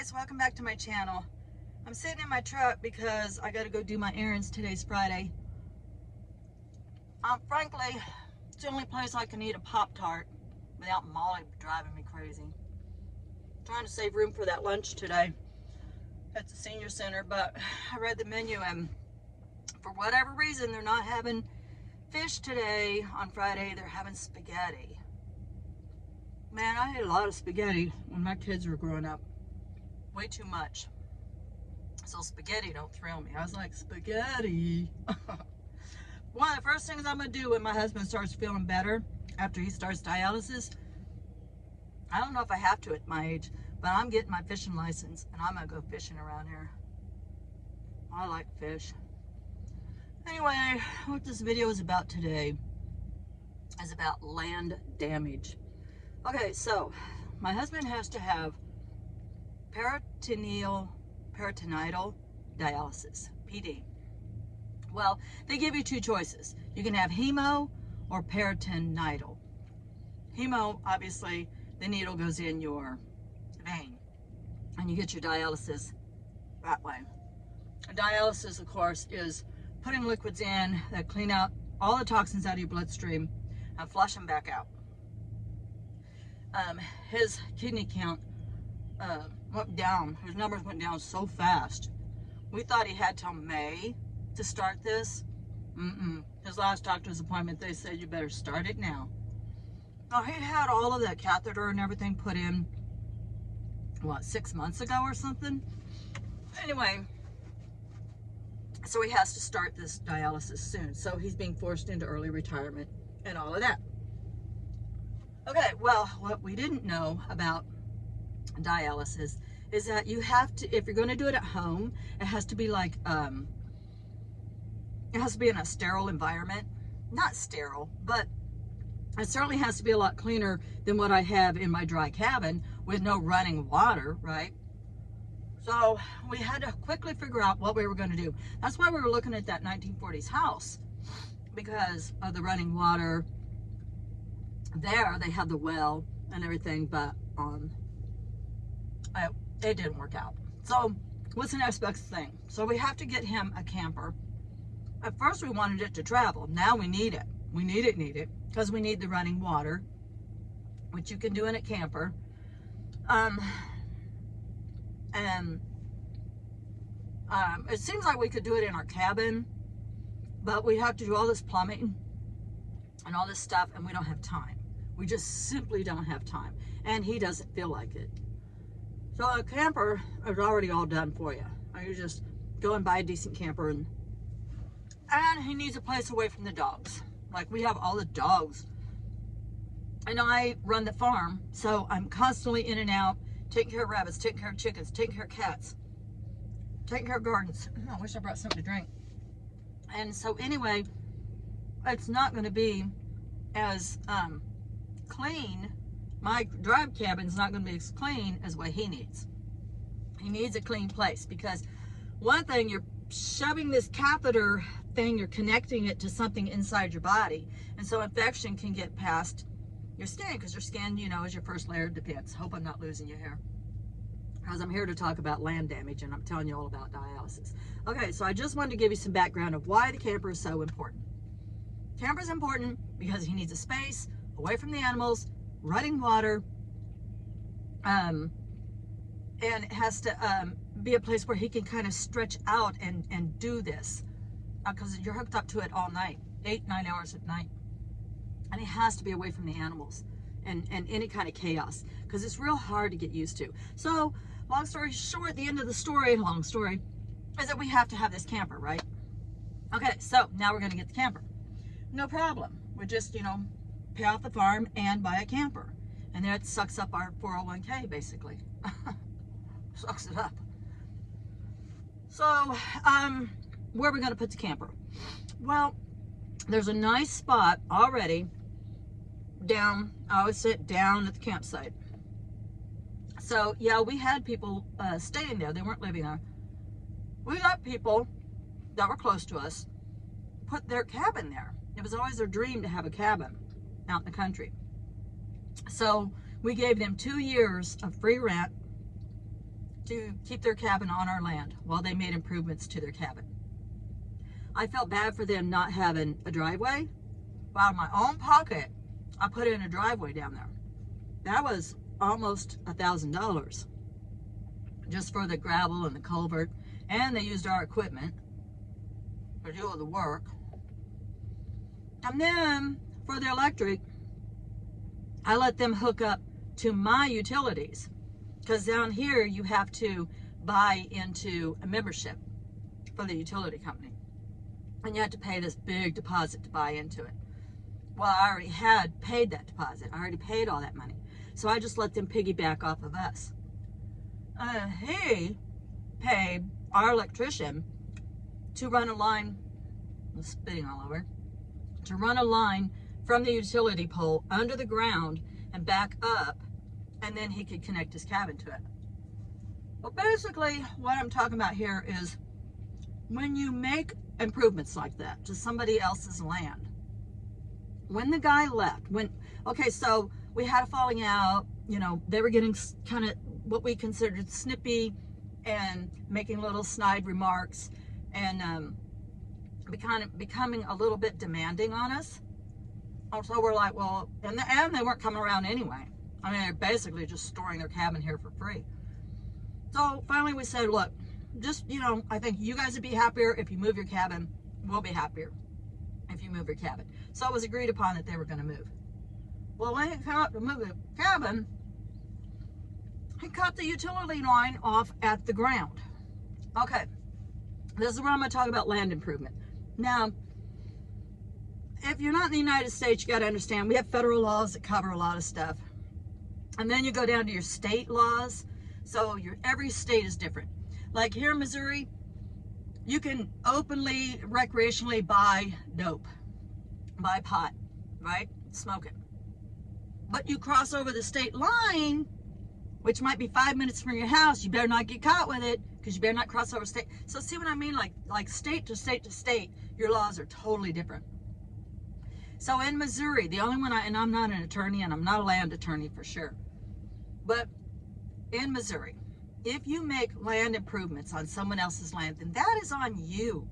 guys, welcome back to my channel. I'm sitting in my truck because I gotta go do my errands. Today's Friday. Frankly, it's the only place I can eat a Pop-Tart without Molly driving me crazy. I'm trying to save room for that lunch today at the senior center, but I read the menu and for whatever reason they're not having fish today. On Friday they're having spaghetti. Man, I ate a lot of spaghetti when my kids were growing up. Way too much. So spaghetti don't thrill me. I was like, spaghetti. One of the first things I'm going to do when my husband starts feeling better, after he starts dialysis, I don't know if I have to at my age, but I'm getting my fishing license and I'm going to go fishing around here. I like fish. Anyway, what this video is about today is about land damage. Okay, so my husband has to have peritoneal dialysis, PD. Well, they give you two choices. You can have hemo or peritoneal. Hemo, obviously, the needle goes in your vein and you get your dialysis that way. Dialysis, of course, is putting liquids in that clean out all the toxins out of your bloodstream and flush them back out. His kidney count went down. His numbers went down so fast. We thought he had till May to start this. His last doctor's appointment, they said, you better start it now. Now, he had all of that catheter and everything put in, what, 6 months ago or something? Anyway, so he has to start this dialysis soon. So he's being forced into early retirement and all of that. Okay, well, what we didn't know about dialysis is that you have to, if you're going to do it at home, it has to be like, it has to be in a sterile environment. Not sterile, but it certainly has to be a lot cleaner than what I have in my dry cabin with no running water, right? So we had to quickly figure out what we were going to do. That's why we were looking at that 1940s house, because of the running water. There they have the well and everything, but it didn't work out. So what's the next best thing? So we have to get him a camper. At first we wanted it to travel. Now we need it. We need it because we need the running water, which you can do in a camper. It seems like we could do it in our cabin, but we have to do all this plumbing and all this stuff, and we don't have time. We just simply don't have time, and he doesn't feel like it. So a camper is already all done for you. You just go and buy a decent camper, and he needs a place away from the dogs. Like, we have all the dogs, and I run the farm, so I'm constantly in and out, taking care of rabbits, taking care of chickens, taking care of cats, taking care of gardens. I wish I brought something to drink. And so anyway, it's not going to be as clean. My drive cabin's not going to be as clean as what he needs. He needs a clean place, because one thing, you're shoving this catheter thing, you're connecting it to something inside your body, and so infection can get past your skin, because your skin, you know, is your first layer of defense. Hope I'm not losing you here, because I'm here to talk about land damage, and I'm telling you all about dialysis. Okay, so I just wanted to give you some background of why the camper is so important. Camper is important because he needs a space away from the animals, running water, and it has to be a place where he can kind of stretch out and do this, because you're hooked up to it all night, 8-9 hours at night, and he has to be away from the animals and any kind of chaos, because it's real hard to get used to. So long story short, the end of the story, long story, is that we have to have this camper, right? Okay, so now we're going to get the camper. No problem. We just, you know, pay off the farm and buy a camper. And then it sucks up our 401k, basically. Sucks it up. So, where are we going to put the camper? Well, there's a nice spot already down, I always sit down at the campsite. So, yeah, we had people staying there. They weren't living there. We let people that were close to us put their cabin there. It was always their dream to have a cabin out in the country. So we gave them 2 years of free rent to keep their cabin on our land while they made improvements to their cabin. I felt bad for them not having a driveway. Out of my own pocket, I put in a driveway down there. That was almost $1,000 just for the gravel and the culvert, and they used our equipment to do all the work. And then for the electric, I let them hook up to my utilities, because down here you have to buy into a membership for the utility company, and you have to pay this big deposit to buy into it. Well, I already had paid that deposit. I already paid all that money. So I just let them piggyback off of us. He paid our electrician to run a line, I'm spitting all over, to run a line from the utility pole under the ground and back up, and then he could connect his cabin to it. Well, basically what I'm talking about here is when you make improvements like that to somebody else's land. When the guy left, okay, so we had a falling out, you know, they were getting kind of what we considered snippy and making little snide remarks and becoming a little bit demanding on us. So we're like, well, and they weren't coming around anyway. I mean, they're basically just storing their cabin here for free. So finally we said, look, just, you know, I think you guys would be happier if you move your cabin. We'll be happier if you move your cabin. So it was agreed upon that they were going to move. Well, when it came up to move the cabin, he cut the utility line off at the ground. Okay, this is where I'm going to talk about land improvement. Now, if you're not in the United States, you got to understand we have federal laws that cover a lot of stuff. And then you go down to your state laws. So every state is different. Like here in Missouri, you can openly, recreationally buy dope, buy pot, right? Smoke it. But you cross over the state line, which might be 5 minutes from your house, you better not get caught with it, because you better not cross over state. So see what I mean? Like state to state to state, your laws are totally different. So in Missouri, the only one and I'm not an attorney and I'm not a land attorney for sure, but in Missouri, if you make land improvements on someone else's land, then that is on you.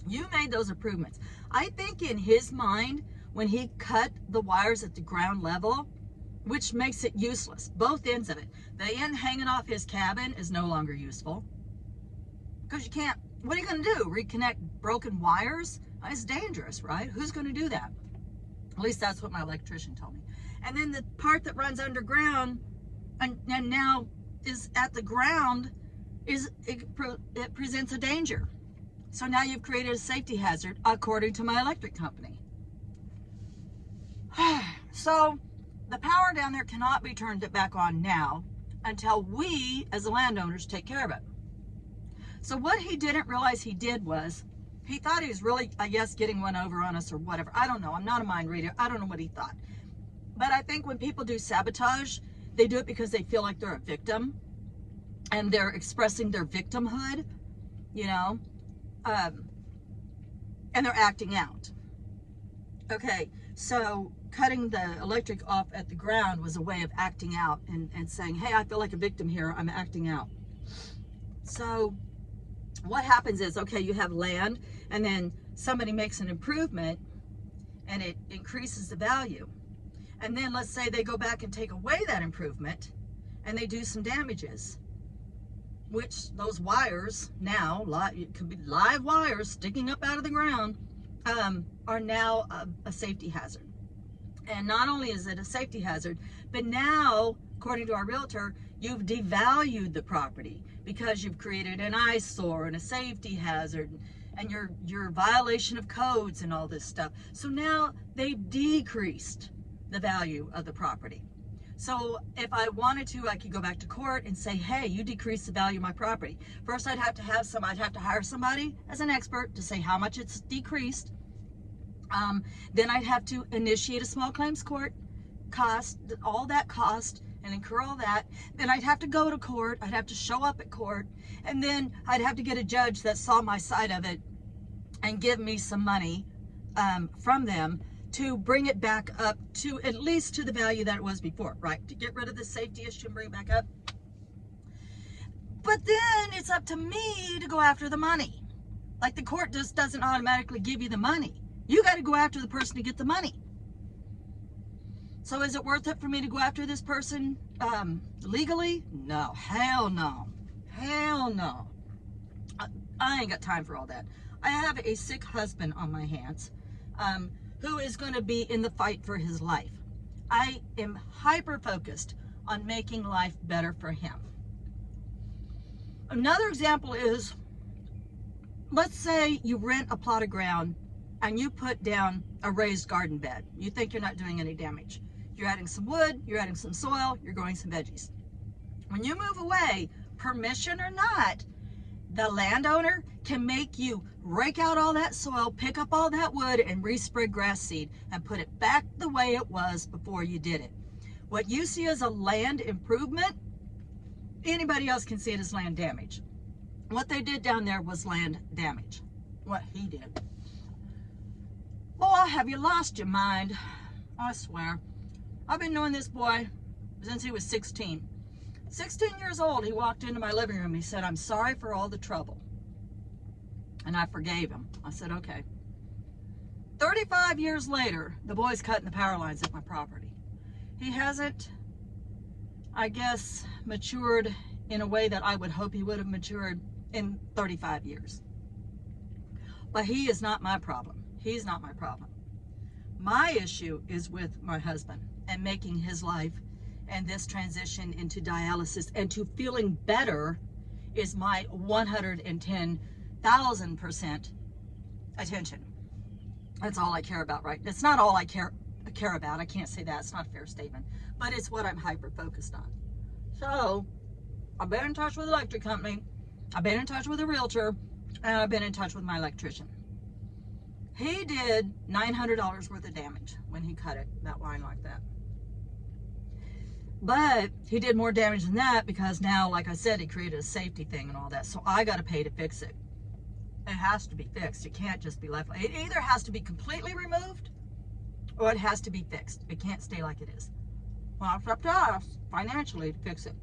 You made those improvements. I think in his mind, when he cut the wires at the ground level, which makes it useless, both ends of it. The end hanging off his cabin is no longer useful. Because you can't, what are you going to do? Reconnect broken wires? It's dangerous, right? Who's going to do that? At least that's what my electrician told me. And then the part that runs underground and now is at the ground, it presents a danger. So now you've created a safety hazard according to my electric company. So the power down there cannot be turned back on now until we as the landowners take care of it. So what he didn't realize he did was he thought he was really, I guess, getting one over on us or whatever. I don't know. I'm not a mind reader. I don't know what he thought. But I think when people do sabotage, they do it because they feel like they're a victim and they're expressing their victimhood, you know, and they're acting out. Okay, so cutting the electric off at the ground was a way of acting out and saying, hey, I feel like a victim here. I'm acting out. So what happens is, okay, you have land and then somebody makes an improvement and it increases the value. And then let's say they go back and take away that improvement and they do some damages, which those wires now, it could be live wires sticking up out of the ground, are now a safety hazard. And not only is it a safety hazard, but now, according to our realtor, you've devalued the property because you've created an eyesore and a safety hazard and your violation of codes and all this stuff. So now they've decreased the value of the property. So if I wanted to, I could go back to court and say, hey, you decreased the value of my property. First, I'd have to hire somebody as an expert to say how much it's decreased. Then I'd have to initiate a small claims court, all that cost, and incur all that. Then I'd have to go to court. I'd have to show up at court. And then I'd have to get a judge that saw my side of it and give me some money from them to bring it back up to at least to the value that it was before, right? To get rid of the safety issue and bring it back up. But then it's up to me to go after the money. Like the court just doesn't automatically give you the money. You got to go after the person to get the money. So is it worth it for me to go after this person legally? No. Hell no. Hell no. I ain't got time for all that. I have a sick husband on my hands who is going to be in the fight for his life. I am hyper-focused on making life better for him. Another example is, let's say you rent a plot of ground and you put down a raised garden bed. You think you're not doing any damage. You're adding some wood, you're adding some soil, you're growing some veggies. When you move away, permission or not, the landowner can make you rake out all that soil, pick up all that wood, and respread grass seed and put it back the way it was before you did it. What you see as a land improvement, anybody else can see it as land damage. What they did down there was land damage. What he did. Boy, have you lost your mind? I swear. I've been knowing this boy since he was 16. 16 years old, he walked into my living room. He said, "I'm sorry for all the trouble." And I forgave him. I said, okay. 35 years later, the boy's cutting the power lines at my property. He hasn't, I guess, matured in a way that I would hope he would have matured in 35 years. But he is not my problem. He's not my problem. My issue is with my husband and making his life and this transition into dialysis and to feeling better is my 110,000% attention. That's all I care about, right? It's not all I care about. I can't say that. It's not a fair statement. But it's what I'm hyper-focused on. So, I've been in touch with the electric company. I've been in touch with a realtor. And I've been in touch with my electrician. He did $900 worth of damage when he cut it, that line like that. But he did more damage than that because now, like I said, he created a safety thing and all that. So I got to pay to fix it. It has to be fixed. It can't just be left. It either has to be completely removed or it has to be fixed. It can't stay like it is. Well, it's up to us financially to fix it.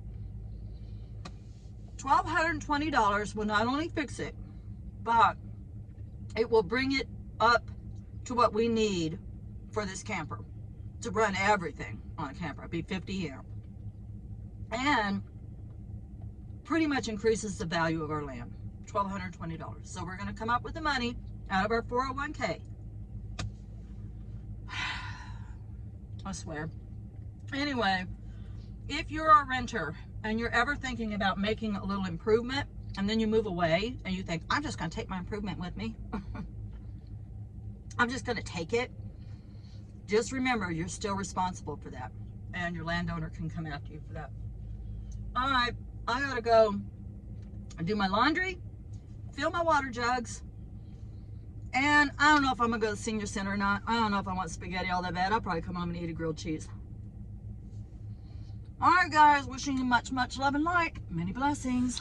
$1,220 will not only fix it, but it will bring it up to what we need for this camper to run everything on a camper. It'd be 50 amp. And pretty much increases the value of our land. $1,220. So we're going to come up with the money out of our 401k. I swear. Anyway, if you're a renter and you're ever thinking about making a little improvement and then you move away and you think, I'm just going to take my improvement with me. I'm just going to take it. Just remember, you're still responsible for that. And your landowner can come after you for that. All right, I got to go and do my laundry, fill my water jugs, and I don't know if I'm going to go to the senior center or not. I don't know if I want spaghetti all that bad. I'll probably come home and eat a grilled cheese. All right, guys, wishing you much, much love and light. Many blessings.